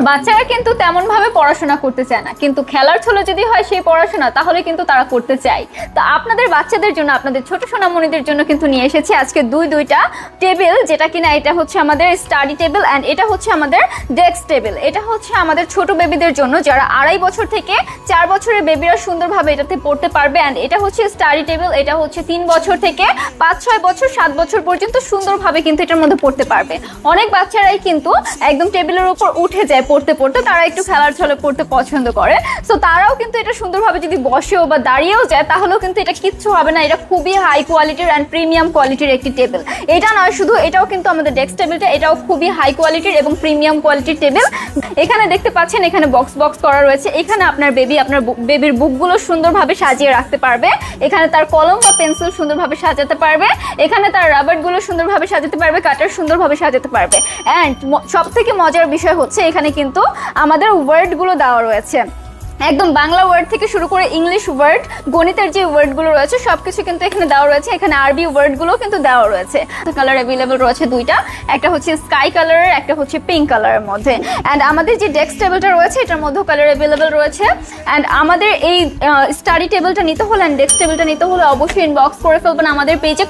বাচ্চারা কিন্তু তেমন ভাবে পড়াশোনা করতে চায় না, কিন্তু খেলার ছলে যদি হয় সেই পড়াশোনা তাহলে কিন্তু তারা করতে চায়। তো আপনাদের বাচ্চাদের জন্য, আপনাদের ছোট সোনামণিদের জন্য কিন্তু নিয়ে এসেছি আজকে দুইটা টেবিল, যেটা কিনা এটা হচ্ছে আমাদের স্টাডি টেবিল অ্যান্ড এটা হচ্ছে আমাদের ডেস্ক টেবিল। এটা হচ্ছে আমাদের ছোট বেবিদের জন্য, যারা 2.5 বছর থেকে 4 বছরের বেবিরা সুন্দরভাবে এটাতে পড়তে পারবে। অ্যান্ড এটা হচ্ছে স্টাডি টেবিল, এটা হচ্ছে 3 বছর থেকে 5-6 বছর 7 বছর পর্যন্ত সুন্দরভাবে কিন্তু এটার মধ্যে পড়তে পারবে। অনেক বাচ্চারাই কিন্তু একদম টেবিলের উপর উঠে যায় পড়তে পড়তে, তারা একটু খেলার ছলে পড়তে পছন্দ করে। সো তারাও কিন্তু এটা সুন্দরভাবে যদি বসেও বা দাঁড়িয়েও যায় তাহলেও কিন্তু এটা কিচ্ছু হবে না। এটা খুবই হাই কোয়ালিটির অ্যান্ড প্রিমিয়াম কোয়ালিটির একটি টেবিল। এটা নয় শুধু, এটাও কিন্তু আমাদের ডেস্ক টেবিলটা, এটাও খুবই হাই কোয়ালিটির এবং প্রিমিয়াম কোয়ালিটির টেবিল। এখানে দেখতে পাচ্ছেন এখানে বক্স বক্স করা রয়েছে। এখানে আপনার বেবির বুকগুলো সুন্দরভাবে সাজিয়ে রাখতে পারবে। এখানে তার কলম বা পেন্সিল সুন্দরভাবে সাজাতে পারবে। এখানে তার রাবারগুলো সুন্দরভাবে সাজাতে পারবে, কাটার সুন্দরভাবে সাজাতে পারবে। অ্যান্ড সব থেকে মজার বিষয় হচ্ছে এখানে কিন্তু আমাদের ওয়ার্ডগুলো দেওয়া রয়েছে, একদম বাংলা ওয়ার্ড থেকে শুরু করে ইংলিশ ওয়ার্ড, গণিতের যে ওয়ার্ডগুলো রয়েছে সবকিছু কিন্তু এখানে দেওয়া রয়েছে। এখানে আরবি ওয়ার্ডগুলো কিন্তু দেওয়া রয়েছে। কালার অ্যাভেলেবল রয়েছে দুইটা, একটা হচ্ছে স্কাই কালারের, একটা হচ্ছে পিঙ্ক কালারের মধ্যে। অ্যান্ড আমাদের যে ডেস্ক টেবিলটা রয়েছে এটার মধ্যেও কালার অ্যাভেলেবল রয়েছে। অ্যান্ড আমাদের এই স্টাডি টেবিলটা নিতে হলে অ্যান্ড ডেস্ক টেবিলটা নিতে হলে অবশ্যই ইনবক্স করে ফেলবেন আমাদের পেজে।